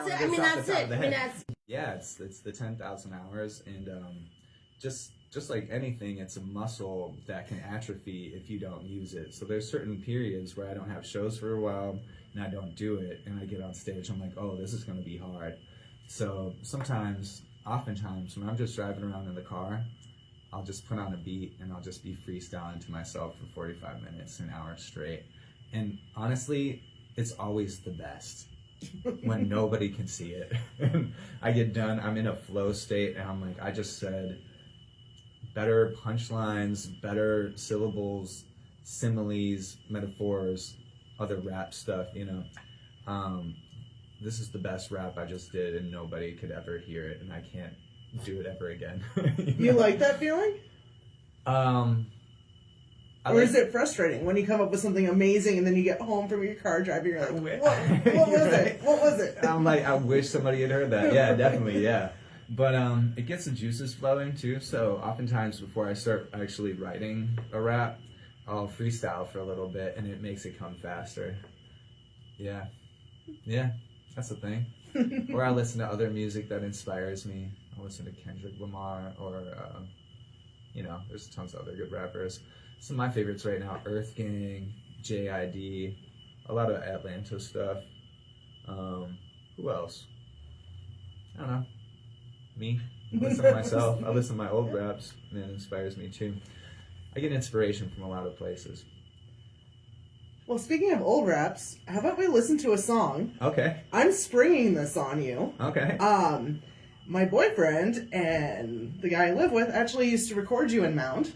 that's it. one I mean, just off that's the top it. of the I mean, head. that's Yeah, it's the 10,000 hours, and just like anything, it's a muscle that can atrophy if you don't use it. So there's certain periods where I don't have shows for a while, and I don't do it, and I get on stage, I'm like, oh, this is going to be hard. So oftentimes, when I'm just driving around in the car, I'll just put on a beat, and I'll just be freestyling to myself for 45 minutes, an hour straight. And honestly, it's always the best when nobody can see it. I get done, I'm in a flow state, and I'm like, I just said better punchlines, better syllables, similes, metaphors, other rap stuff, you know. This is the best rap I just did, and nobody could ever hear it, and I can't do it ever again. You like that feeling? Or is it frustrating when you come up with something amazing and then you get home from your car driving, you're like, what was it? What was it? I'm like, I wish somebody had heard that. Yeah, definitely, yeah. But it gets the juices flowing too, so oftentimes before I start actually writing a rap, I'll freestyle for a little bit, and it makes it come faster. Yeah, that's the thing. Or I listen to other music that inspires me. I listen to Kendrick Lamar, or, there's tons of other good rappers. Some of my favorites right now, Earth Gang, JID, a lot of Atlanta stuff. Who else? I don't know. Me. I listen to myself. I listen to my old raps, and it inspires me too. I get inspiration from a lot of places. Well, speaking of old raps, how about we listen to a song? Okay. I'm springing this on you. Okay. My boyfriend and the guy I live with actually used to record you in Mound.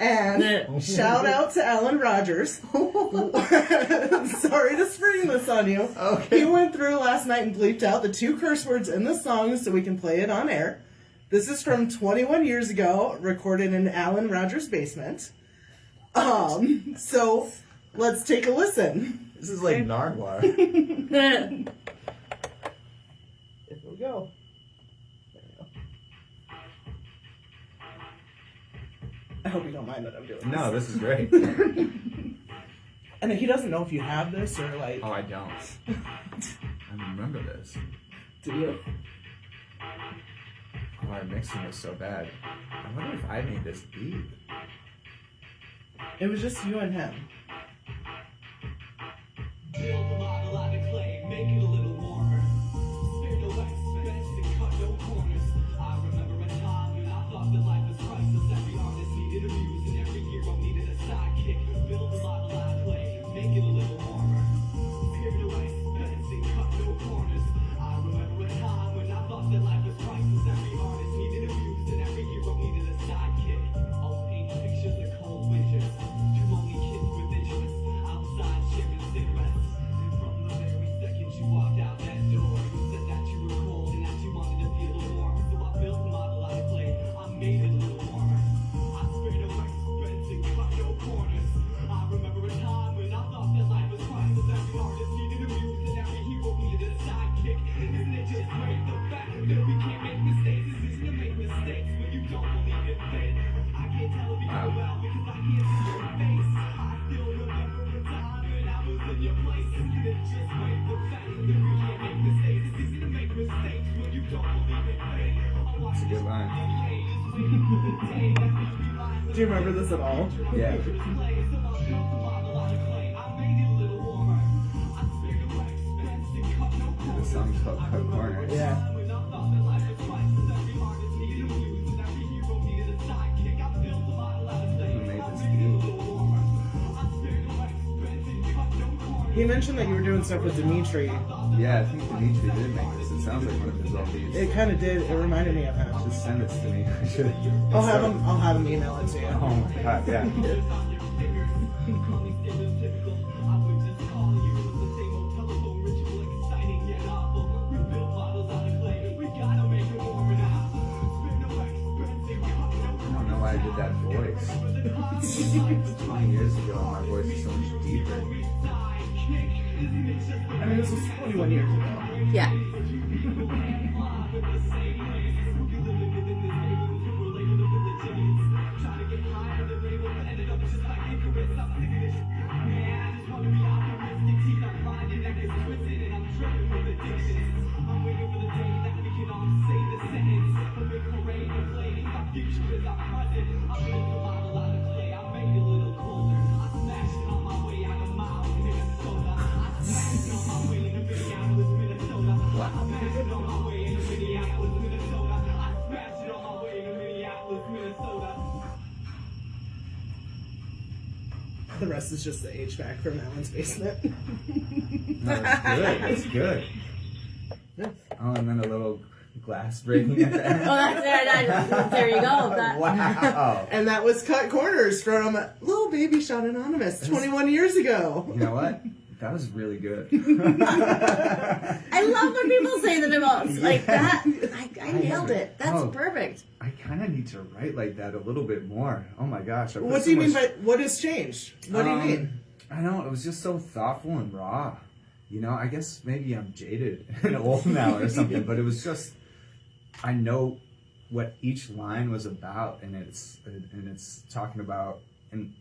And shout out to Alan Rogers. Sorry to spring this on you. Okay. He went through last night and bleeped out the 2 curse words in the song so we can play it on air. This is from 21 years ago, recorded in Alan Rogers' basement. So let's take a listen. This is like Nardwar. Here we go. I hope you don't mind that I'm doing this. No, this is great. And he doesn't know if you have this or like... Oh, I don't. I remember this. Do you? Oh, our mixing was so bad. I wonder if I made this beat. It was just you and him. Build the model out of clay, make it a little warmer. Spare no expense and cut no corners. I remember a time when I thought that life was priceless. Every artist needed a muse and every hero needed a sidekick. Build the model out of clay, make it a little warmer. Spare no expense and cut no corners. I remember a time when I thought that life was priceless. Every artist needed a muse and every hero needed a sidekick. I'll paint pictures of cold winters. 2 lonely kids with interests. Outside sharing cigarettes. And from the very second you walked out that door, you said that you were cold and that you wanted to feel warm. So I built a model out of clay. I made it a little warmer. I spared no expense and cut no corners. I remember a time when I thought that life was priceless. Every artist needed a muse and every hero needed a sidekick. Isn't it just great the fact that we can't make mistakes? It's easy to make mistakes when you don't believe it fit. I can't tell if you go well because I can't see your face. I still remember a time when I was in your place. Isn't it just great the fact that we can't make mistakes? It's easy to make mistakes when you don't believe it fit. It's a good line. Do you remember this at all? Yeah. The song's called Cut Corners. Yeah. Who made this beat? He mentioned that you were doing stuff with Dimitri. Yeah, I think Dimitri did make this. It sounds like one of his old beats. It kind of did. It reminded me of him. Just send this to me. I should. I'll have him email it to you. Oh my god, yeah. I don't know why I did that voice. 20 years ago, my voice is so much deeper. I mean, this was 21 years ago. yeah. The rest is just the HVAC from Alan's basement. That's good. That's good. Oh, and then a little glass breaking at the end. Oh, that's there you go. That, Wow. And that was Cut Corners from Little Baby Shot Anonymous 21 years ago. You know what? That was really good. I love when people say that about like that. I nailed it. That's Oh. perfect. I kind of need to write like that a little bit more. Oh my gosh. What do you mean by what has changed? What do you mean? I know, it was just so thoughtful and raw. You know, I guess maybe I'm jaded and old now or something, but it was just, I know what each line was about, and it's talking about in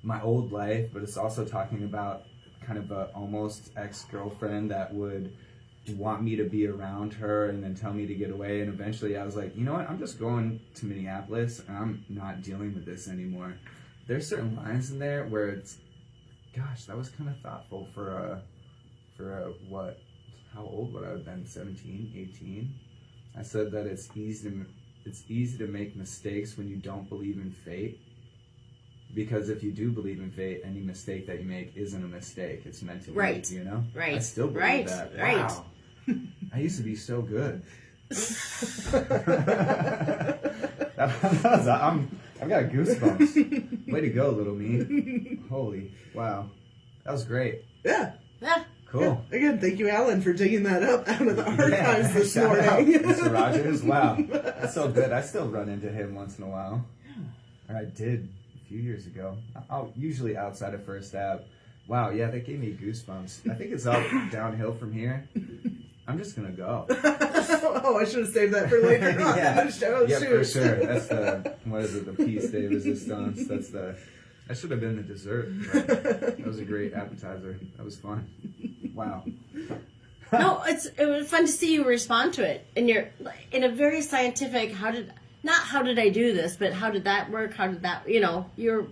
my old life, but it's also talking about kind of a almost ex-girlfriend that would want me to be around her and then tell me to get away, and eventually I was like, you know what, I'm just going to Minneapolis and I'm not dealing with this anymore. There's certain lines in there where it's, gosh, that was kind of thoughtful for a what, how old would I have been, 17, 18? I said that it's easy to make mistakes when you don't believe in fate, because if you do believe in fate, any mistake that you make isn't a mistake. It's meant to be, Right. you know? Right. I still believe Right. that. Right. Wow. I used to be so good. I've got goosebumps. Way to go, little me. Holy, wow. That was great. Yeah. Yeah. Cool. Again, thank you, Alan, for digging that up out of the archives this shout out, morning. Mr. Rogers. Wow. That's so good. I still run into him once in a while. Or I did a few years ago. Usually outside of First Ave. Wow, yeah, that gave me goosebumps. I think it's all downhill from here. I'm just going to go. Oh, I should have saved that for later on. Yeah, in the show. yeah, for Shoot. sure. That's the, what is it, the piece de resistance. That should have been the dessert. But that was a great appetizer. That was fun. Wow. No, it was fun to see you respond to it, and you're in a very scientific. How did I do this, but how did that work? How did that, you're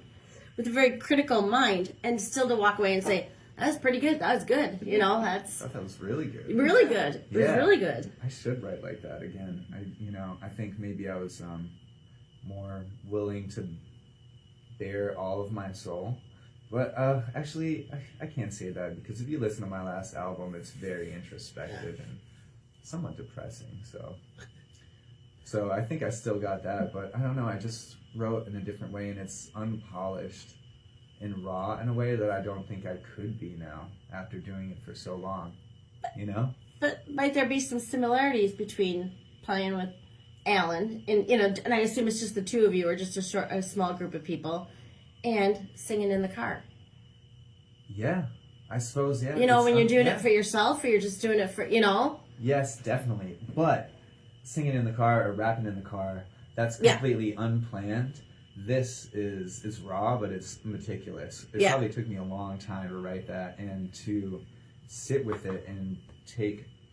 with a very critical mind, and still to walk away and say that was pretty good. That was good. I That's thought that was really good. really good. It was Yeah. really good. I should write like that again. I think maybe I was more willing to bare all of my soul. But actually, I can't say that, because if you listen to my last album, it's very introspective and somewhat depressing. So I think I still got that, but I don't know. I just wrote in a different way, and it's unpolished and raw in a way that I don't think I could be now after doing it for so long. But might there be some similarities between playing with Alan and I assume it's just the two of you, or just a small group of people, and singing in the car? Yeah, I suppose. Yeah. When you're doing yeah. it for yourself, or you're just doing it for Yes, definitely. But singing in the car or rapping in the car, that's Yeah. completely unplanned. This is raw, but it's meticulous. It Yeah. probably took me a long time to write that and to sit with it and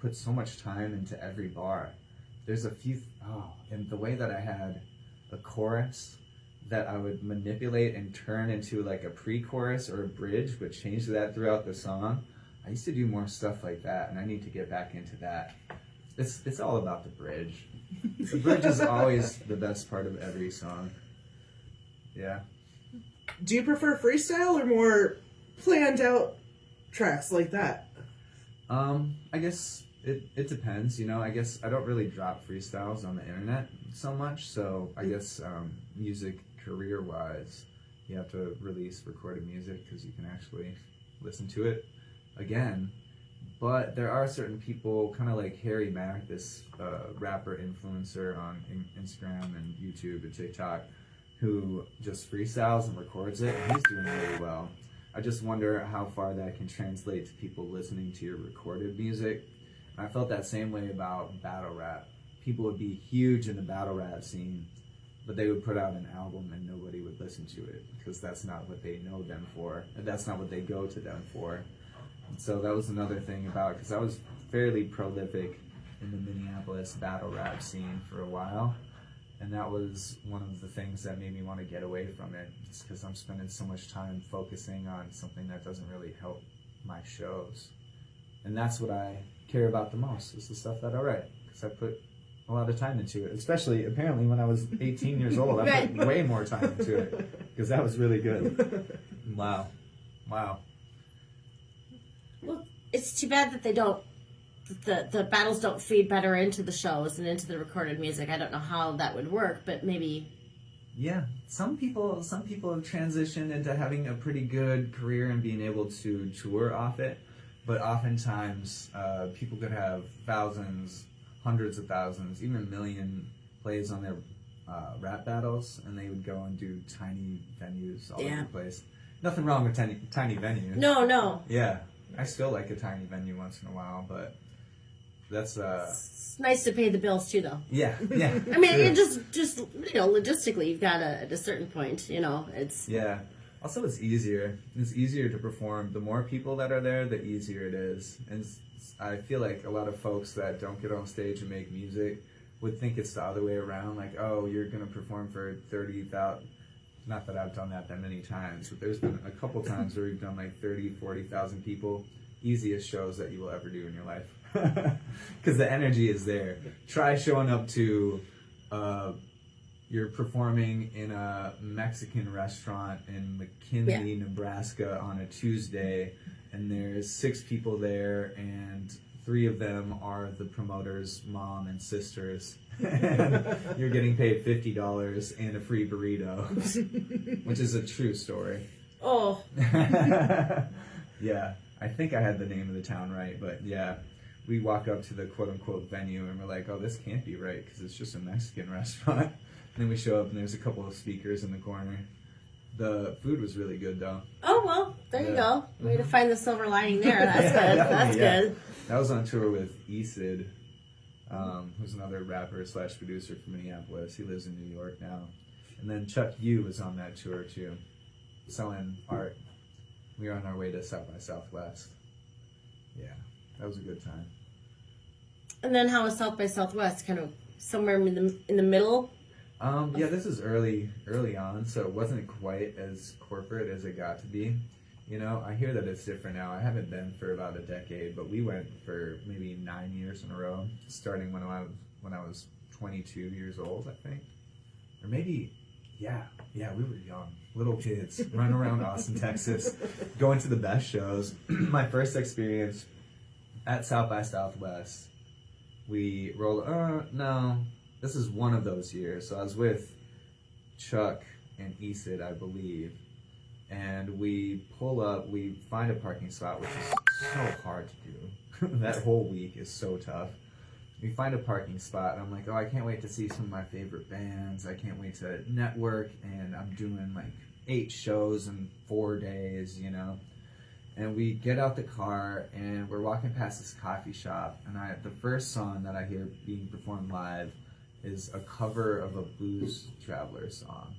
put so much time into every bar. There's a few, and the way that I had a chorus that I would manipulate and turn into like a pre-chorus or a bridge, but change that throughout the song. I used to do more stuff like that, and I need to get back into that. It's all about the bridge. The bridge is always the best part of every song. Yeah. Do you prefer freestyle or more planned out tracks like that? I guess it depends, I guess I don't really drop freestyles on the internet so much, so I guess music career-wise, you have to release recorded music because you can actually listen to it again. But there are certain people, kind of like Harry Mack, this rapper influencer on Instagram and YouTube and TikTok, who just freestyles and records it, and he's doing really well. I just wonder how far that can translate to people listening to your recorded music. And I felt that same way about battle rap. People would be huge in the battle rap scene, but they would put out an album and nobody would listen to it because that's not what they know them for, and that's not what they go to them for. And so that was another thing about it, because I was fairly prolific in the Minneapolis battle rap scene for a while. And that was one of the things that made me want to get away from it, just because I'm spending so much time focusing on something that doesn't really help my shows. And that's what I care about the most, is the stuff that I write, because I put a lot of time into it. Especially, apparently, when I was 18 years old, I put way more time into it because that was really good. Wow. Well, it's too bad that they don't. The battles don't feed better into the shows and into the recorded music. I don't know how that would work, but maybe. Yeah, some people have transitioned into having a pretty good career and being able to tour off it, but oftentimes people could have thousands, hundreds of thousands, even a million plays on their rap battles, and they would go and do tiny venues all over the place. Nothing wrong with tiny venues. No. Yeah, I still like a tiny venue once in a while, but that's It's nice to pay the bills too, though. yeah. I mean, it just logistically, you've got to at a certain point. It's Also, it's easier. It's easier to perform. The more people that are there, the easier it is. And I feel like a lot of folks that don't get on stage and make music would think it's the other way around. Like, oh, you're gonna perform for 30,000. Not that I've done that many times, but there's been a couple times where we've done like 30, 40,000 people. Easiest shows that you will ever do in your life. Because the energy is there. Try showing up to, you're performing in a Mexican restaurant in McKinley, Nebraska on a Tuesday, and there's 6 people there, and 3 of them are the promoter's mom and sisters. And you're getting paid $50 and a free burrito, which is a true story. Oh. Yeah, I think I had the name of the town right, but yeah, we walk up to the quote-unquote venue and we're like, oh, this can't be right because it's just a Mexican restaurant. And then we show up and there's a couple of speakers in the corner. The food was really good, though. Oh, well, there you go. Way to find the silver lining there. That's good. That's good. That was on tour with Esid, who's another rapper / producer from Minneapolis. He lives in New York now. And then Chuck Yu was on that tour, too, selling art. We were on our way to South by Southwest. Yeah, that was a good time. And then how was South by Southwest? Kind of somewhere in the middle? Yeah, this is early on, so it wasn't quite as corporate as it got to be. I hear that it's different now. I haven't been for about a decade, but we went for maybe 9 years in a row, starting when I was 22 years old, I think. Or maybe, yeah, we were young, little kids, running around Austin, Texas, going to the best shows. My first experience at South by Southwest, we rolled, this is one of those years. So I was with Chuck and Esid, I believe. And we pull up, we find a parking spot, which is so hard to do. That whole week is so tough. We find a parking spot, and I'm like, oh, I can't wait to see some of my favorite bands. I can't wait to network, and I'm doing like 8 shows in 4 days, And we get out the car, and we're walking past this coffee shop, and the first song that I hear being performed live is a cover of a Blues Traveler song.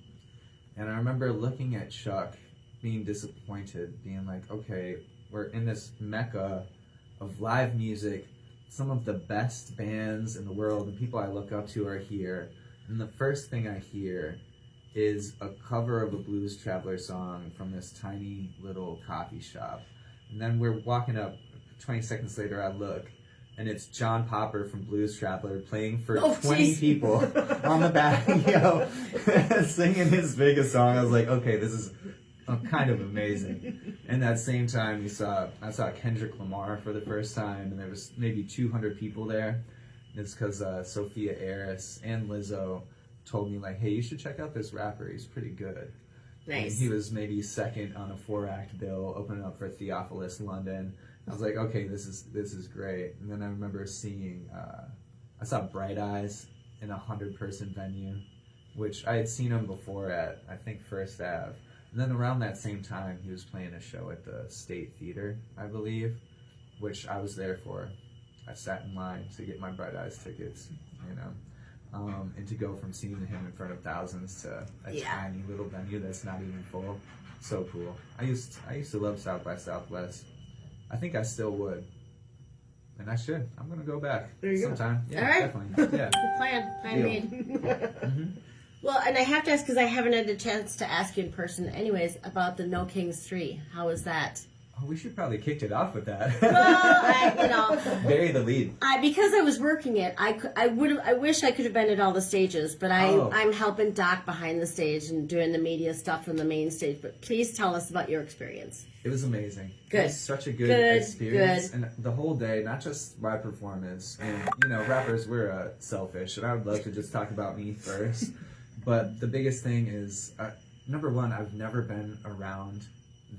And I remember looking at Chuck, being disappointed, being like, okay, we're in this mecca of live music. Some of the best bands in the world and people I look up to are here. And the first thing I hear is a cover of a Blues Traveler song from this tiny little coffee shop. And then we're walking up, 20 seconds later I look, and it's John Popper from Blues Traveler playing for 20 people on the patio, singing his biggest song. I was like, okay, this is kind of amazing. And that same time, I saw Kendrick Lamar for the first time, and there was maybe 200 people there. And it's because Sophia Aris and Lizzo told me, like, hey, you should check out this rapper. He's pretty good. Nice. And he was maybe second on a 4-act bill, opening up for Theophilus London. I was like, okay, this is great. And then I remember seeing, I saw Bright Eyes in a 100-person venue, which I had seen him before at, I think, First Ave. And then around that same time, he was playing a show at the State Theater, I believe, which I was there for. I sat in line to get my Bright Eyes tickets, and to go from seeing him in front of thousands to a tiny little venue that's not even full. So cool. I used to love South by Southwest. I think I still would. And I should. I'm going to go back sometime. Yeah, all right. Definitely. Yeah. Good plan made. Mm-hmm. Well, and I have to ask, because I haven't had a chance to ask you in person anyways, about the No Kings 3. How was that? Oh, we should probably kicked it off with that. Well, Bury the lead. because I was working it, I wish I could have been at all the stages, but I'm helping Doc behind the stage and doing the media stuff from the main stage. But please tell us about your experience. It was amazing. Good. It was such a good experience. And the whole day, not just my performance. And, rappers, we're selfish. And I would love to just talk about me first. But the biggest thing is, number one, I've never been around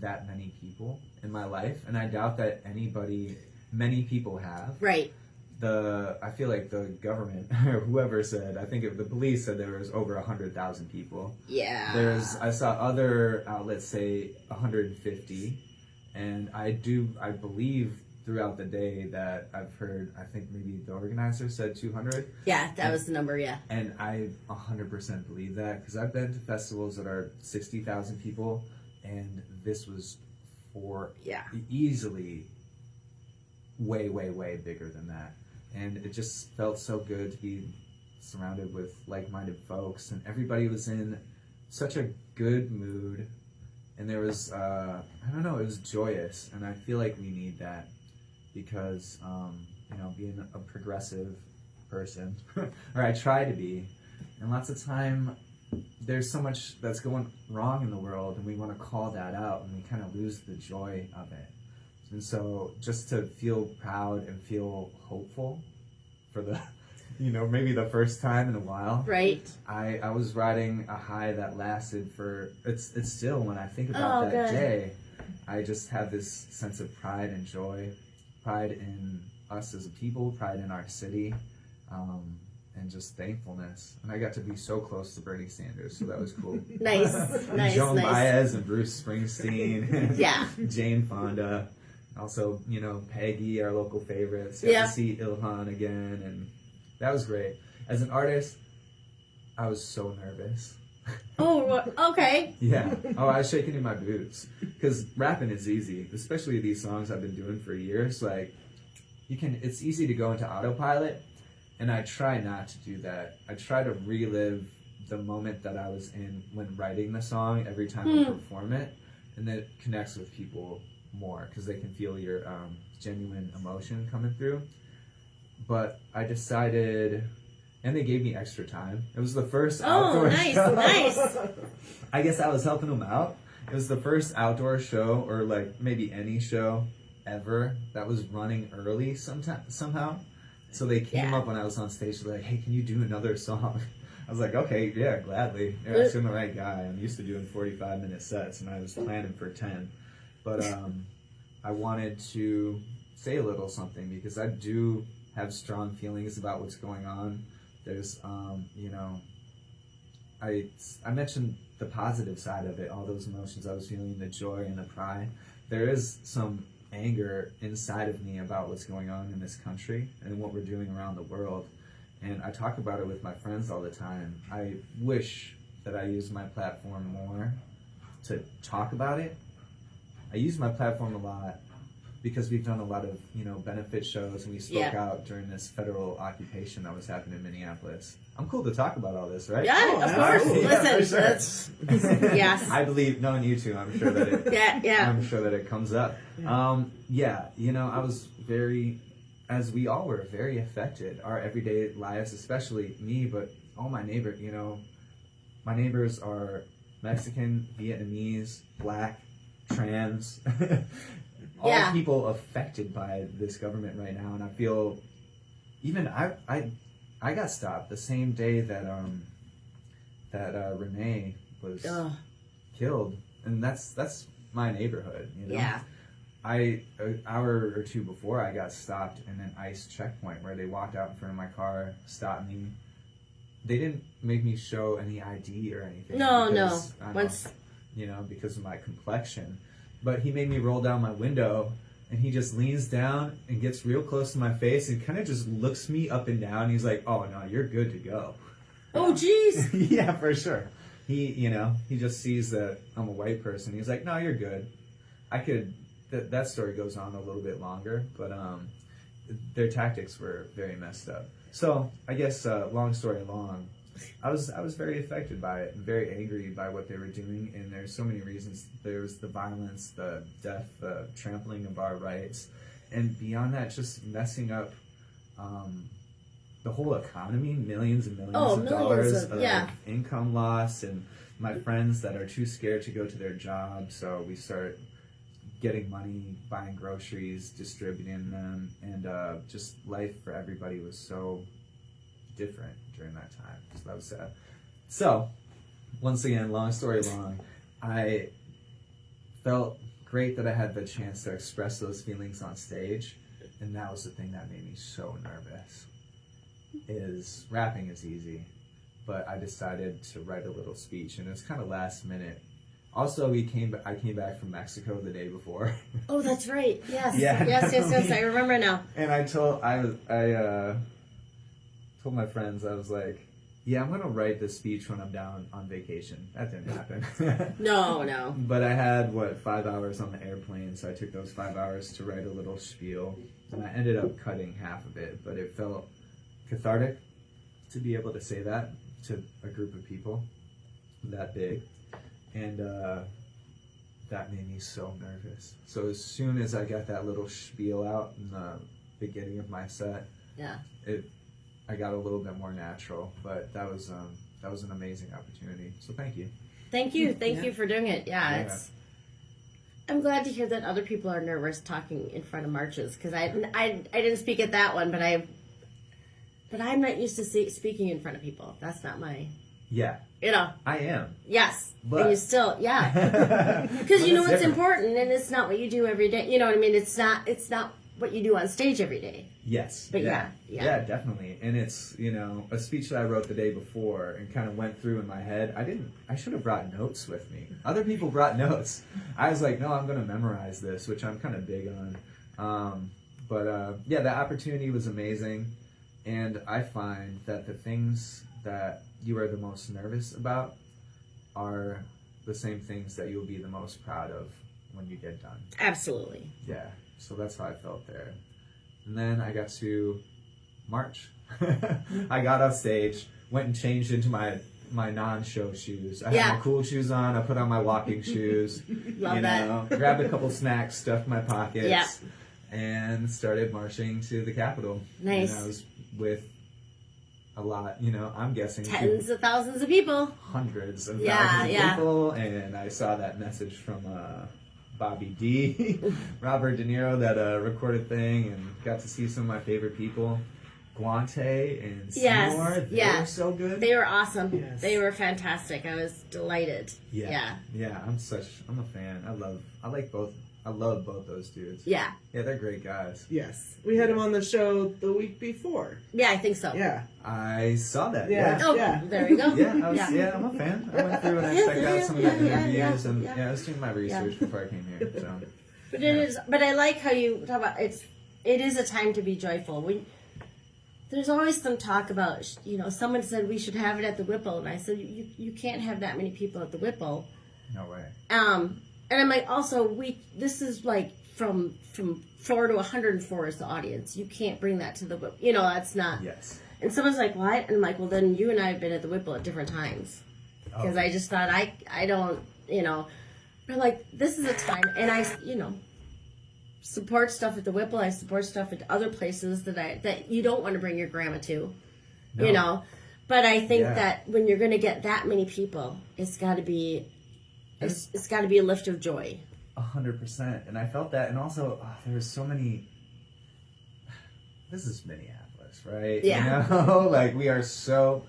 that many people in my life. And I doubt that many people have. Right. I feel like the government, or whoever said, I think the police said there was over 100,000 people. Yeah. I saw other outlets say 150, and I believe throughout the day that I've heard, I think maybe the organizer said 200. Yeah, that was the number, yeah. And I 100% believe that, because I've been to festivals that are 60,000 people, and this was easily way, way, way bigger than that. And it just felt so good to be surrounded with like-minded folks, and everybody was in such a good mood, and there was it was joyous, and I feel like we need that because being a progressive person, or I try to be, and lots of time there's so much that's going wrong in the world, and we want to call that out, and we kind of lose the joy of it. And so just to feel proud and feel hopeful for the, maybe the first time in a while. Right. I was riding a high that lasted it's still, when I think about that day, I just have this sense of pride and joy, pride in us as a people, pride in our city, and just thankfulness. And I got to be so close to Bernie Sanders, so that was cool. Nice. And Joan Baez and Bruce Springsteen. Yeah. Jane Fonda. Also, Peggy, our local favorites. Got to see Ilhan again, and that was great. As an artist, I was so nervous. Oh, okay. Yeah. Oh, I was shaking in my boots. Because rapping is easy, especially these songs I've been doing for years. It's easy to go into autopilot, and I try not to do that. I try to relive the moment that I was in when writing the song every time I perform it, and then it connects with people more because they can feel your genuine emotion coming through. But I decided, and they gave me extra time. It was the first outdoor show. Nice. I guess I was helping them out. It was the first outdoor show, or maybe any show ever, that was running early somehow. So they came up when I was on stage. They're like, "Hey, can you do another song?" I was like, "Okay, yeah, gladly." You're asking the right guy. I'm used to doing 45-minute sets, and I was planning for 10. But I wanted to say a little something because I do have strong feelings about what's going on. There's, I mentioned the positive side of it, all those emotions I was feeling, the joy and the pride. There is some anger inside of me about what's going on in this country and what we're doing around the world. And I talk about it with my friends all the time. I wish that I used my platform more to talk about it. I use my platform a lot because we've done a lot of, benefit shows, and we spoke out during this federal occupation that was happening in Minneapolis. I'm cool to talk about all this, right? Yeah, of course. Listen, sure. Yes. I believe, knowing you two, I'm sure that it I'm sure that it comes up. I was as we all were, very affected. Our everyday lives, especially me, but all my neighbors, my neighbors are Mexican, Vietnamese, Black, trans, all people affected by this government right now. And I feel, even I got stopped the same day that Renee was killed, and that's my neighborhood. Yeah. An hour or two before, I got stopped in an ICE checkpoint where they walked out in front of my car, stopped me. They didn't make me show any ID or anything. No. Because of my complexion. But he made me roll down my window, and he just leans down and gets real close to my face and kind of just looks me up and down. He's like, "Oh no, you're good to go." Oh jeez. Yeah, for sure. He just sees that I'm a white person. He's like, "No, you're good." That story goes on a little bit longer, but their tactics were very messed up. So I guess long story long, I was very affected by it and very angry by what they were doing. And there's so many reasons. There was the violence, the death, the trampling of our rights, and beyond that, just messing up the whole economy, millions and millions of dollars of income loss, and my friends that are too scared to go to their job, so we start getting money, buying groceries, distributing them, and just life for everybody was so different during that time. So that was sad. So, once again, long story long, I felt great that I had the chance to express those feelings on stage, and that was the thing that made me so nervous. Is rapping is easy, but I decided to write a little speech, and it's kind of last minute. Also, I came back from Mexico the day before. Oh, that's right. Yes. Yeah, Yes. I remember now. And I told my friends, I was like, yeah, I'm gonna write this speech when I'm down on vacation. That didn't happen. No. But I had 5 hours on the airplane, so I took those 5 hours to write a little spiel, and I ended up cutting half of it, but it felt cathartic to be able to say that to a group of people that big, and that made me so nervous. So as soon as I got that little spiel out in the beginning of my set, I got a little bit more natural, but that was an amazing opportunity. So thank you. Thank you for doing it. Yeah. I'm glad to hear that other people are nervous talking in front of marches, because I didn't speak at that one, but I'm not used to speaking in front of people. That's not my... Yeah. I am. Yes. But... And you still... Yeah. Because it's important, and it's not what you do every day. You know what I mean? It's not what you do on stage every day. Yes. But yeah, definitely. And it's, a speech that I wrote the day before and kind of went through in my head. I should have brought notes with me. Other people brought notes. I was like, no, I'm going to memorize this, which I'm kind of big on. But the opportunity was amazing. And I find that the things that you are the most nervous about are the same things that you'll be the most proud of when you get done. Absolutely. Yeah. So that's how I felt there. And then I got to march. I got off stage, went and changed into my non-show shoes. I had my cool shoes on. I put on my walking shoes. Love that. Grabbed a couple snacks, stuffed my pockets, and started marching to the Capitol. Nice. And I was with a lot, I'm guessing tens of thousands of people. Hundreds of thousands of people. And I saw that message from Bobby D, Robert De Niro, that recorded thing, and got to see some of my favorite people. Guante and Seymour, they were so good. They were awesome. Yes. They were fantastic. I was delighted. Yeah, I'm a fan. I love both those dudes. Yeah, they're great guys. Yes, we had him on the show the week before. Yeah, I think so. Yeah, I saw that. There you go. I'm a fan. I went through and I checked out some of the interviews, and I was doing my research before I came here. So. But it is. But I like how you talk about it is a time to be joyful. There's always some talk about, someone said we should have it at the Whipple, and I said you can't have that many people at the Whipple. No way. And I'm like, also, this is like from 4 to 104 is the audience. You can't bring that to the Whipple. That's not. Yes. And someone's like, what? And I'm like, well, then you and I have been at the Whipple at different times. Because I just thought, I don't, but I'm like, this is a time, and I, support stuff at the Whipple. I support stuff at other places that you don't want to bring your grandma to, But I think that when you're going to get that many people, it's got to be... It's got to be a lift of joy. 100%. And I felt that. And also, there was so many... This is Minneapolis, right? Yeah. We are so...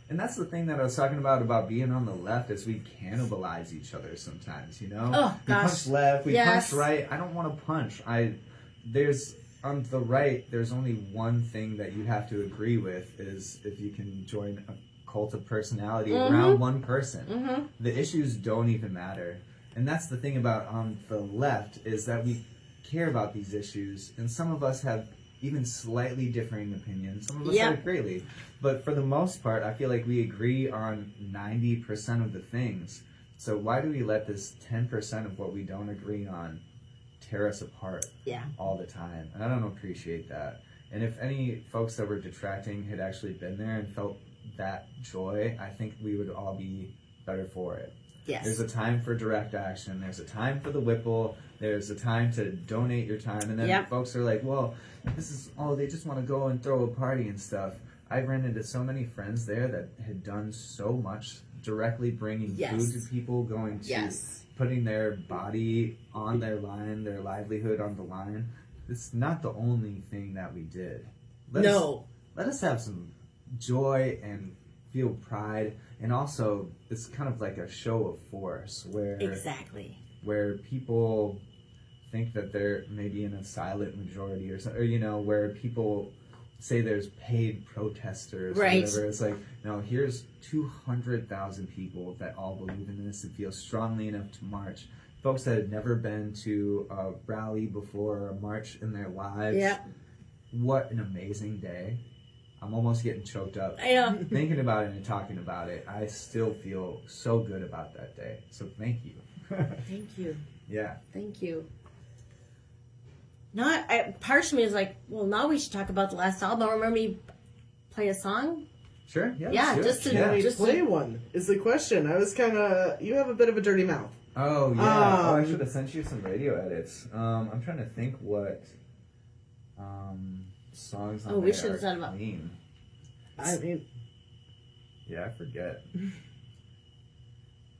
And that's the thing that I was talking about being on the left, is we cannibalize each other sometimes, Oh, we gosh. punch left, we punch right. I don't want to punch. On the right, there's only one thing that you have to agree with, is if you can join a cult of personality around one person. Mm-hmm. The issues don't even matter. And that's the thing about on the left, is that we care about these issues, and some of us have even slightly differing opinions. Some of us are greatly. But for the most part, I feel like we agree on 90% of the things. So why do we let this 10% of what we don't agree on tear us apart all the time? And I don't appreciate that. And if any folks that were detracting had actually been there and felt that joy, I think we would all be better for it. Yes. There's a time for direct action. There's a time for the Whipple. There's a time to donate your time. And then folks are like, well, this is, they just want to go and throw a party and stuff. I've ran into so many friends there that had done so much directly bringing food to people, going to putting their body on their line, their livelihood on the line. It's not the only thing that we did. Let us have some joy and feel pride, and also it's kind of like a show of force where people think that they're maybe in a silent majority or something, or, you know, where people say there's paid protesters or whatever. It's like, no, here's 200,000 people that all believe in this and feel strongly enough to march. Folks that had never been to a rally before or a march in their lives. What an amazing day. I'm almost getting choked up. I know. Thinking about it and talking about it, I still feel so good about that day. So thank you. Thank you. Yeah. Thank you. Now, part of me is like, well, now we should talk about the last album. Remember me play a song? Sure. Yeah. Yeah, just to play one is the question. I was kind of, you have a bit of a dirty mouth. Oh, yeah. I should have sent you some radio edits. I'm trying to think what songs on we there should have are done clean. I mean, yeah, I forget.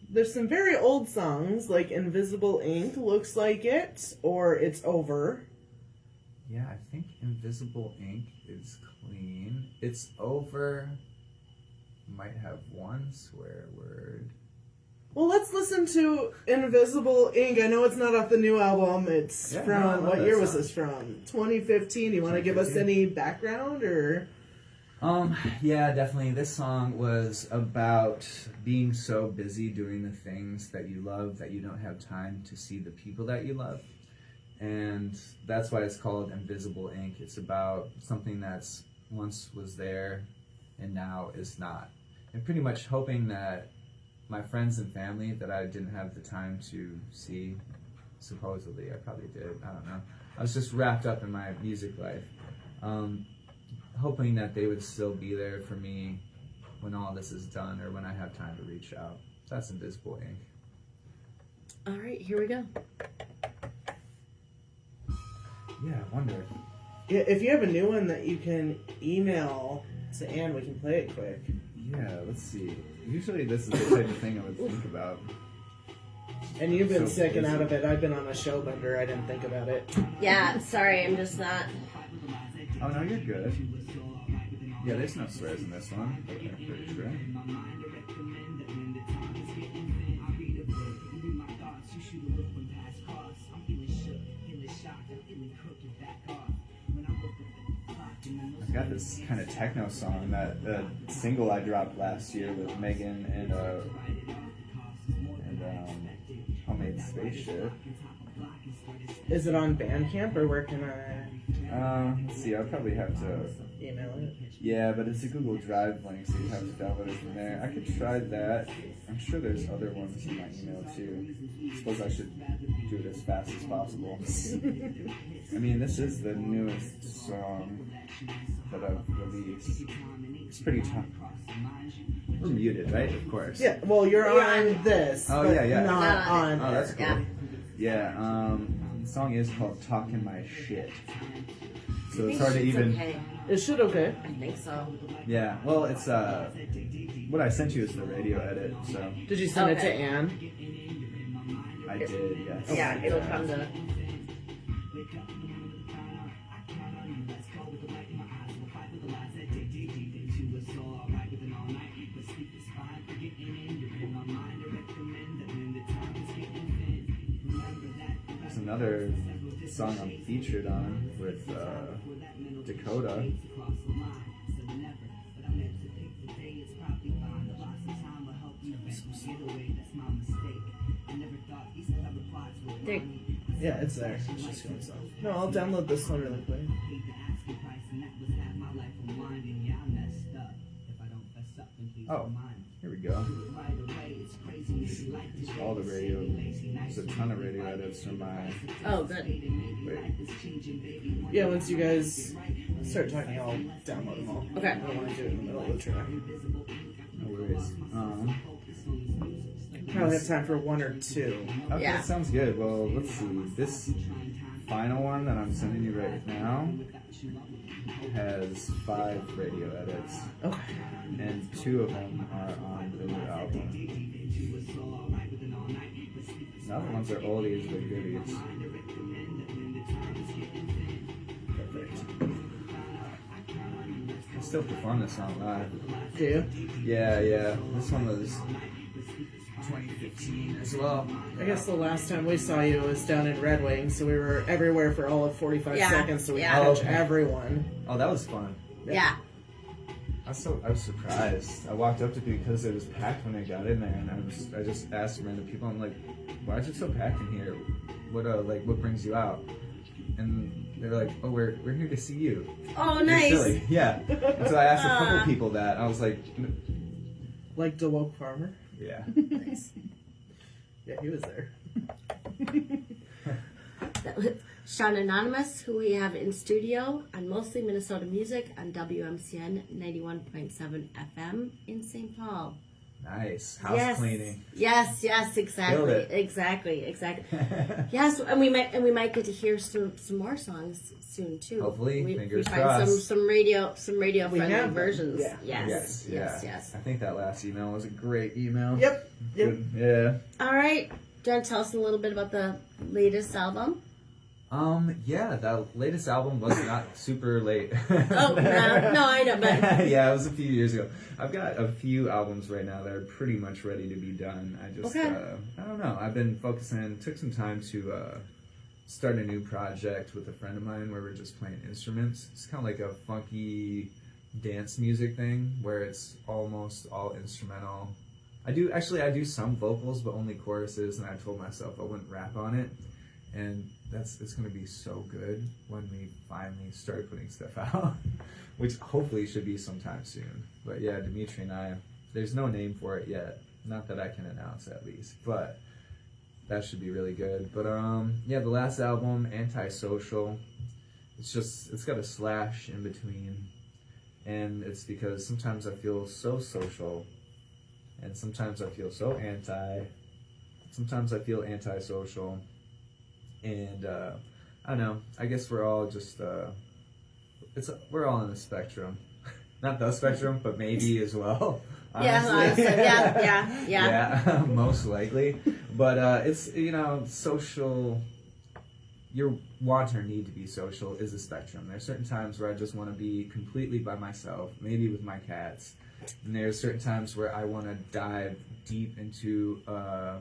There's some very old songs, like Invisible Ink looks like it, or It's Over. Yeah, I think Invisible Ink is clean. It's Over might have one swear word. Well, let's listen to Invisible Ink. I know it's not off the new album. It's from, what year was this from? 2015. You want to give us any background, or? Yeah, definitely. This song was about being so busy doing the things that you love that you don't have time to see the people that you love. And that's why it's called Invisible Ink. It's about something that's once was there and now is not. And pretty much hoping that my friends and family that I didn't have the time to see, supposedly, I probably did, I don't know. I was just wrapped up in my music life. Hoping that they would still be there for me when all this is done or when I have time to reach out. That's Invisible Ink. All right, here we go. Yeah, I wonder. Yeah, if you have a new one that you can email to Anne, we can play it quick. Yeah, let's see. Usually this is the type of thing I would think about. And you've been sick and out of it. I've been on a show bender. I didn't think about it. Yeah, sorry, I'm just not. Oh, no, you're good. Yeah, there's no swears in this one. I'm pretty sure. I've got this kind of techno song, that single I dropped last year with Megan and Homemade Spaceship. Is it on Bandcamp, or where can I Let's see, I'll probably have to email it? Yeah, but it's a Google Drive link, so you have to download it from there. I could try that. I'm sure there's other ones in my email too. I suppose I should do it as fast as possible. I mean, this is the newest song that I've released. It's pretty tough. We're muted, right? Of course. Yeah, well, you're on this. Oh, but yeah. Not on. Oh, that's cool. Yeah. The song is called Talking My Shit. So it's hard to even... Okay. Is shit okay? I think so. Yeah, well, it's, what I sent you is the radio edit, so... Did you send it to Okay. Anne? I did, yes. Yeah, it'll come to. There's another song I'm featured on with Dakota. There. Yeah, it's there. It's just going so. No, I'll download this one really quick. Oh, here we go. All the radio. There's a ton of radio edits from my... Oh, good. Wait. Yeah, once you guys start talking, I'll download them all. Okay. I don't want to do it in the middle of the track. No worries. Probably have time for one or two. Okay, Yeah. sounds good. Well, let's see. This final one that I'm sending you right now has 5 radio edits, Okay. and 2 of them are on the new album. The other ones are oldies but goodies. Perfect. I still perform this song live. Do you? Yeah. This one was 2015 as well. I guess the last time we saw you was down in Red Wing, so we were everywhere for all of 45 Yeah. seconds, so we Yeah. could Oh, catch okay. everyone. Oh, that was fun. Yeah. I was surprised. I walked up to people because it was packed when I got in there, and I just asked random people. I'm like, "Why is it so packed in here? What what brings you out?" And they were like, "Oh, we're here to see you." Oh, In nice. Philly." Yeah. And so I asked a couple Aw. people that. I was like, Like DeWoke Farmer. "Yeah." Nice. Yeah, he was there. That was Sean Anonymous, who we have in studio on Mostly Minnesota Music on WMCN 91.7 FM in St. Paul. Nice house yes. cleaning. Yes, exactly. it. Exactly. Yes, and we might get to hear some more songs soon too. Hopefully, we fingers find crossed. some radio We friendly have them. versions. Yeah. Yes. I think that last email was a great email. Yep. Good. Yeah. All right. Do you want to tell us a little bit about the latest album? Yeah, that latest album was not super late. Oh, no, I know, but yeah, it was a few years ago. I've got a few albums right now that are pretty much ready to be done. I just, Okay. I don't know. I've been focusing, took some time to start a new project with a friend of mine where we're just playing instruments. It's kind of like a funky dance music thing where it's almost all instrumental. I do some vocals, but only choruses, and I told myself I wouldn't rap on it. And it's going to be so good when we finally start putting stuff out, which hopefully should be sometime soon. But yeah, Dimitri and I, there's no name for it yet, not that I can announce at least, but that should be really good. But yeah, the last album, Antisocial, it's got a slash in between, and it's because sometimes I feel so social, and sometimes I feel so sometimes I feel antisocial. And I don't know. I guess we're all just we're all on the spectrum, not the spectrum, but maybe as well. yeah, Honestly. yeah. Yeah, most likely. But it's social. Your want or need to be social is a spectrum. There's certain times where I just want to be completely by myself, maybe with my cats, and there's certain times where I want to dive deep into a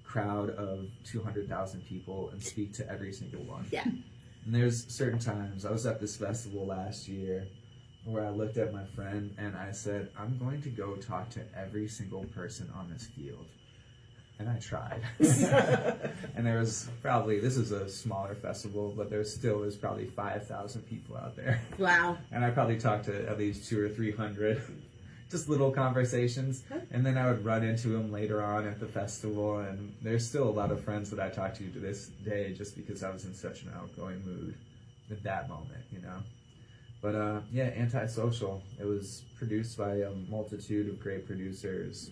crowd of 200,000 people and speak to every single one. Yeah. And there's certain times, I was at this festival last year where I looked at my friend and I said, I'm going to go talk to every single person on this field. And I tried. And there was this is a smaller festival, but there still is probably 5,000 people out there. Wow. And I probably talked to at least 200 or 300. Just little conversations, and then I would run into them later on at the festival, and there's still a lot of friends that I talk to this day just because I was in such an outgoing mood at that moment, But yeah, Antisocial, it was produced by a multitude of great producers.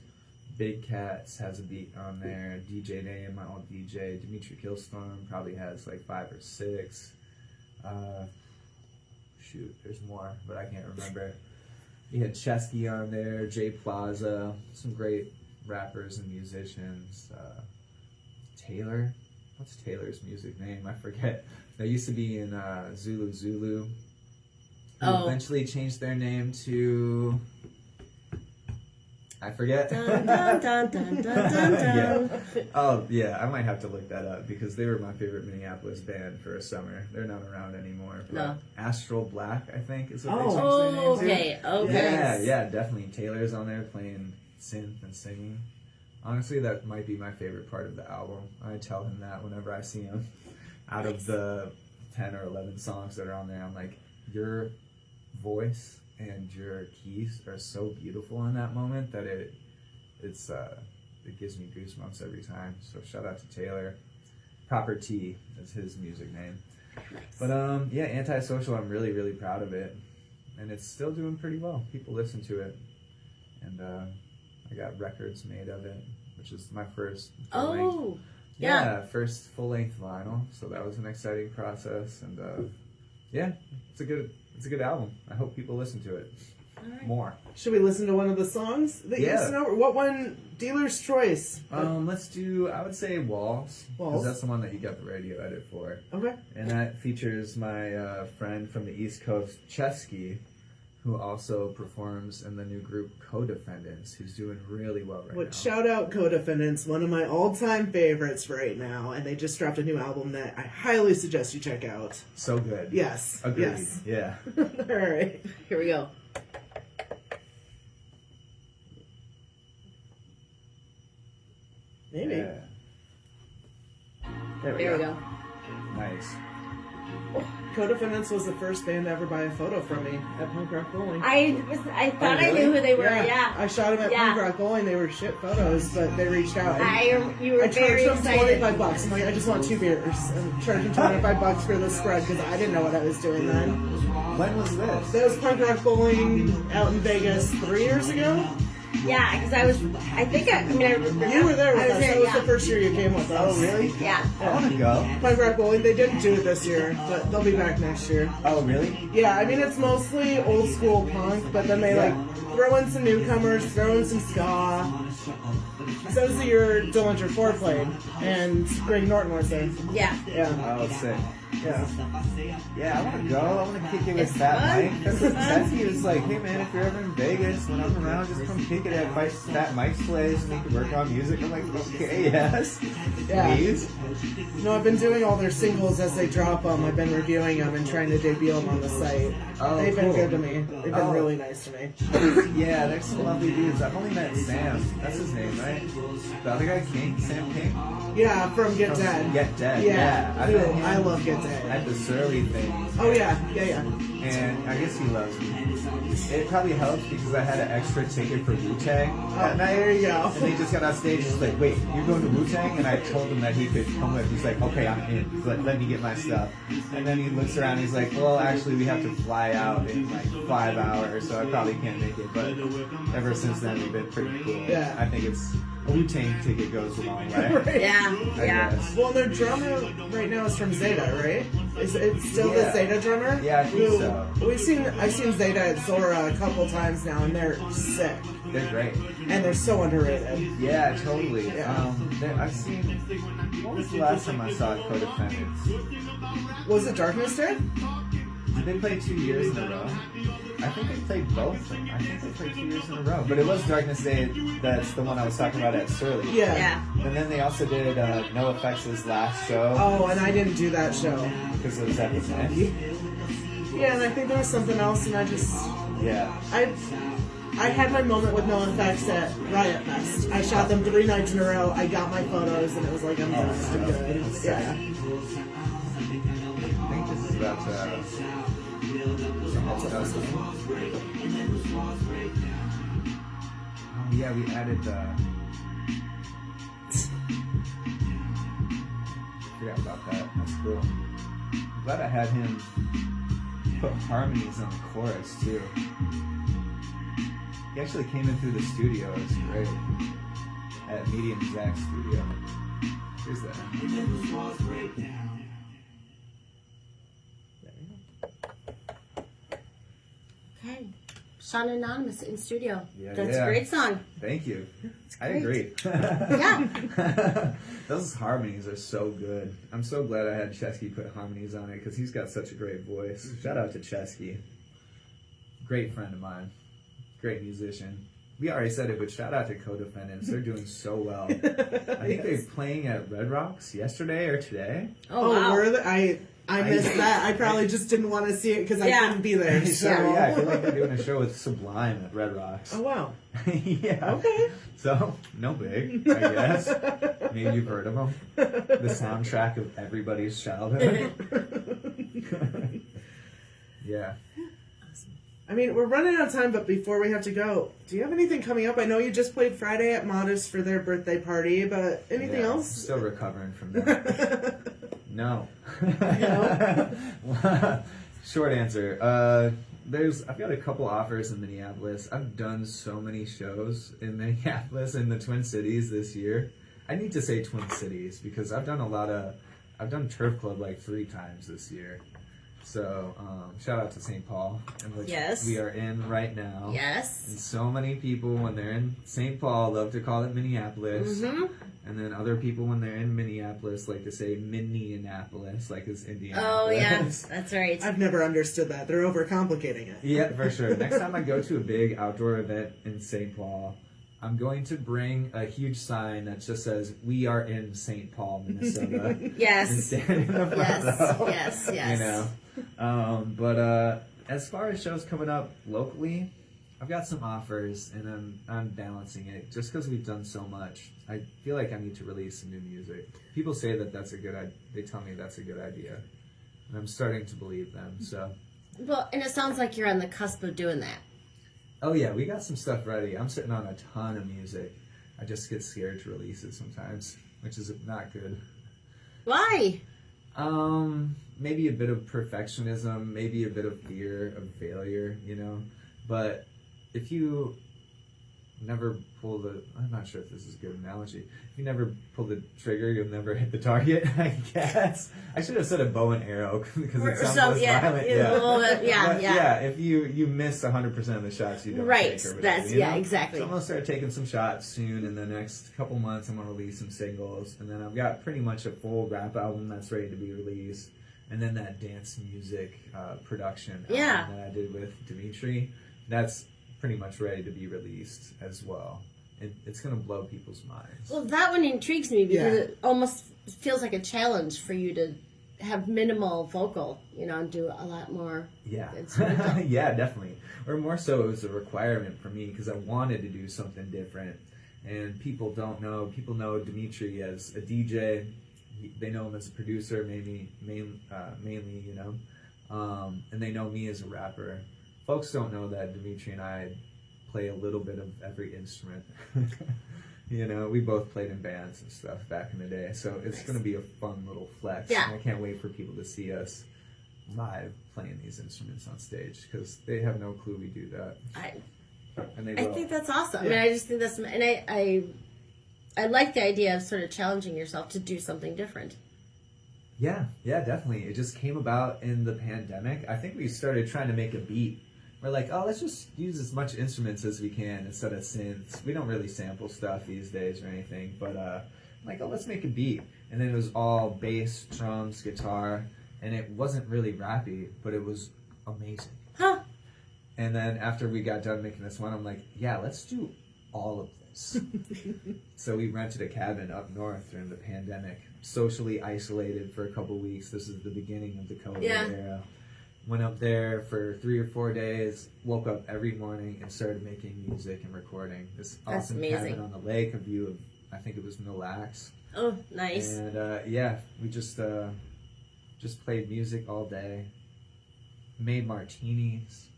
Big Cats has a beat on there, DJ Name, my old DJ, Dimitri Killstorm probably has like 5 or 6. Shoot, there's more, but I can't remember. You had Chesky on there, Jay Plaza, some great rappers and musicians. Taylor, what's Taylor's music name? I forget. They used to be in Zulu Zulu. Who eventually changed their name to... I forget. Dun, dun, dun, dun, dun, dun, dun. Yeah. Oh, yeah, I might have to look that up because they were my favorite Minneapolis band for a summer. They're not around anymore. But No. Astral Black, I think, is what they Oh. changed their name to. Okay. Yeah, definitely. Taylor's on there playing synth and singing. Honestly, that might be my favorite part of the album. I tell him that whenever I see him. Out of the 10 or 11 songs that are on there, I'm like, your voice and your keys are so beautiful in that moment that it gives me goosebumps every time. So shout out to Taylor. Proper T is his music name. But yeah, Antisocial, I'm really, really proud of it. And it's still doing pretty well. People listen to it. And I got records made of it, which is my first full-length. Yeah. First full-length vinyl. So that was an exciting process. And yeah, it's a good album. I hope people listen to it more. Should we listen to one of the songs that you sent over? What one? Dealer's Choice. Let's do, I would say Walls. Walls. Because that's the one that you got the radio edit for. Okay. And that features my friend from the East Coast, Chesky, who also performs in the new group Co-Defendants, who's doing really well right now. Shout out Co-Defendants, one of my all-time favorites right now, and they just dropped a new album that I highly suggest you check out. So good. Yes. Agreed. Yes. Yeah. All right. Here we go. Maybe. Yeah. There we go. Nice. Co-Defendants was the first band to ever buy a photo from me at Punk Rock Bowling. I thought I really? knew who they were. Yeah. I shot them at Punk Rock Bowling. They were shit photos, but they reached out. You were I very charged them excited. $25. I'm like, I just want 2 beers. I'm charging $25 for the spread because I didn't know what I was doing then. When was this? That was Punk Rock Bowling out in Vegas 3 years ago. Yeah, because I remember. You were there with I was us. there, That was yeah. the first year you came with us. Oh, really? Yeah. I want to go. Punk Rock Bowling, they didn't do it this year, but they'll be back next year. Oh, really? Yeah, I mean, it's mostly old school punk, but then they like throw in some newcomers, throw in some ska. So that was the year Dillinger 4 played, and Greg Norton was there. Yeah. Yeah, Oh, sick. yeah. Yeah, I want to go. I want to kick it with It's Fat fun. Mike. That's what Chesky was like, hey man, if you're ever in Vegas, when I'm around, just come kick it at Fat Mike's place and we can work on music. I'm like, okay, yes. Yeah. Please. No, I've been doing all their singles as they drop them. I've been reviewing them and trying to debut them on the site. Oh, They've been cool. good to me. They've been Oh. really nice to me. Yeah, they're some lovely dudes. I've only met Sam. That's his name, right? The other guy, King? Sam King? Yeah, from Get From Dead. Get Dead. Yeah, I dude, met him I love Get Dead. at the Surly thing. Oh yeah, yeah. And I guess he loves me. It probably helps because I had an extra ticket for Wu-Tang that night. There you go. And he just got on stage and was like, wait, you're going to Wu-Tang? And I told him that he could come with. He's like, okay, I'm in. He's like, let me get my stuff. And then he looks around and he's like, well, actually, we have to fly out in like 5 hours, so I probably can't make it. But ever since then, we've been pretty cool. Yeah. I think it's a Wu-Tang ticket goes a long way. Right. Yeah. I Yeah. guess. Well, their drummer right now is from Zeta, right? Is it still the Yeah. Zeta drummer? Yeah, I think so. I've seen Zeta at Zora a couple times now, and they're sick, They're great. and they're so underrated. Yeah, totally. Yeah. I've seen. What was the last time I saw Co-Defendants? Was it Darkness Day? Did they play 2 years in a row? I think they played both. I think they played 2 years in a row. But it was Darkness Day. That's the one I was talking about at Surly. Yeah. Yeah. And then they also did No Effects' last show Oh, and I didn't do that show. because it was at the Met. Yeah, and I think there was something else, and I Yeah. I had my moment with No Effects at Riot Fest. I shot them 3 nights in a row. I got my photos, and it was like, I'm done. I'm good. Yeah. I think this is about Oh yeah, we added the. Forgot about that. That's cool. I'm glad I had him put harmonies on the chorus too. He actually came in through the studio. It's great. At Medium Zack Studio. Here's that. Okay. Sean Anonymous in studio. Yeah, That's yeah. a great song. Thank you. I great. agree. Yeah. Those harmonies are so good. I'm so glad I had Chesky put harmonies on it because he's got such a great voice. Shout out to Chesky. Great friend of mine. Great musician. We already said it, but shout out to Co-Defendants. They're doing so well. I think they're playing at Red Rocks yesterday or today. Oh, wow. were they? I missed that. I probably just didn't want to see it because I Yeah. couldn't be there. So. Yeah, I feel like they're doing a show with Sublime at Red Rocks. Oh wow. Yeah. Okay. So, no big, I guess. Maybe you've heard of them. The soundtrack of everybody's childhood. Yeah. I mean, we're running out of time, but before we have to go, do you have anything coming up? I know you just played Friday at Modest for their birthday party, but anything Yeah, else? Still recovering from that. No. No? Short answer. I've got a couple offers in Minneapolis. I've done so many shows in Minneapolis and the Twin Cities this year. I need to say Twin Cities because I've done Turf Club like 3 times this year. So shout out to St. Paul, in which Yes. we are in right now. Yes. And so many people, when they're in St. Paul, love to call it Minneapolis. Mm-hmm. And then other people, when they're in Minneapolis, like to say Minneapolis, like it's Indianapolis. Oh, yeah. That's right. I've never understood that. They're overcomplicating it. Yeah, for sure. Next time I go to a big outdoor event in St. Paul, I'm going to bring a huge sign that just says, "We are in St. Paul, Minnesota." And Yes. stand in the front Yes. row. Yes. Yes. You know. But as far as shows coming up locally, I've got some offers, and I'm balancing it. Just because we've done so much, I feel like I need to release some new music. People say that that's a good. They tell me that's a good idea, and I'm starting to believe them. So. Well, and it sounds like you're on the cusp of doing that. Oh yeah, we got some stuff ready. I'm sitting on a ton of music. I just get scared to release it sometimes, which is not good. Why? Maybe a bit of perfectionism, maybe a bit of fear of failure, you know. But if you never pull the, I'm not sure if this is a good analogy. If you never pull the trigger, you'll never hit the target, I guess. I should have said a bow and arrow because it sounds less violent. A little bit, But, yeah, if you miss 100% of the shots you don't right. take or whatever, That's you know? exactly. So I'm gonna start taking some shots soon. In the next couple months, I'm gonna release some singles, and then I've got pretty much a full rap album that's ready to be released, and then that dance music production album that I did with Dimitri, that's pretty much ready to be released as well. It's gonna blow people's minds. Well, that one intrigues me because it almost feels like a challenge for you to have minimal vocal, you know, and do a lot more. Yeah, instrumental. yeah, definitely. Or more so, it was a requirement for me because I wanted to do something different. And people don't know. People know Dimitri as a DJ. They know him as a producer, mainly, you know. And they know me as a rapper. Folks don't know that Dimitri and I play a little bit of every instrument. You know, we both played in bands and stuff back in the day, so it's going to be a fun little flex. Yeah. And I can't wait for people to see us live playing these instruments on stage because they have no clue we do that. And they I will. think that's awesome. Yeah. I mean, I just think that's, and I like the idea of sort of challenging yourself to do something different. Yeah, definitely. It just came about in the pandemic. I think we started trying to make a beat. We're like, oh, let's just use as much instruments as we can instead of synths. We don't really sample stuff these days or anything, but like, oh, let's make a beat. And then it was all bass, drums, guitar, and it wasn't really rappy, but it was amazing. Huh. And then after we got done making this one, I'm like, yeah, let's do all of this. So we rented a cabin up north during the pandemic, socially isolated for a couple weeks. This is the beginning of the COVID era. Went up there for 3 or 4 days, woke up every morning and started making music and recording. This awesome cabin on the lake, a view of, I think it was Mille Lacs. Oh, nice. And we just played music all day, made martinis,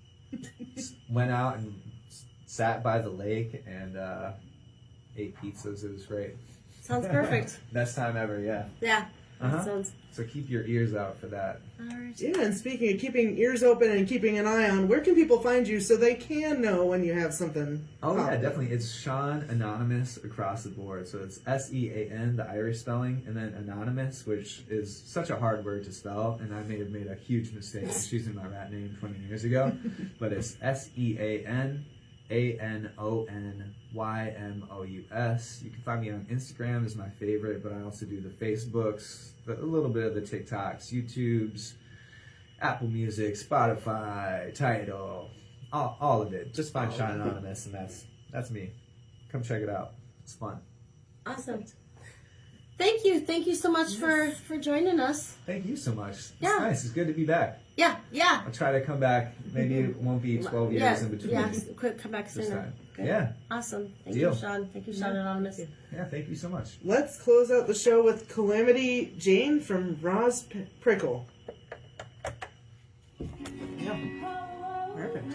went out and sat by the lake and ate pizzas. It was great. Sounds perfect. Best time ever, yeah. Yeah. That sounds... So keep your ears out for that. All right. Yeah, and speaking of keeping ears open and keeping an eye on, where can people find you so they can know when you have something? Oh yeah, definitely. It's Sean Anonymous across the board. So it's SEAN, the Irish spelling, and then Anonymous, which is such a hard word to spell, and I may have made a huge mistake in choosing my rat name 20 years ago. But it's SEAN ANONYMOUS. You can find me on Instagram is my favorite, but I also do the Facebooks, a little bit of the TikToks, YouTubes, Apple Music, Spotify, Tidal, all of it. Just find Sean Anonymous, and that's me. Come check it out. It's fun. Awesome. Thank you so much for joining us. Thank you so much. It's Yeah. nice. It's good to be back. Yeah. I'll try to come back. Maybe it won't be 12 years in between. Yeah, quick, come back This sooner. time. Good. Yeah. Awesome. Thank Deal. you, Sean. Thank you, Sean Anonymous. Yeah, thank you so much. Let's close out the show with Calamity Jane from Roz Prickle. Yeah. Perfect.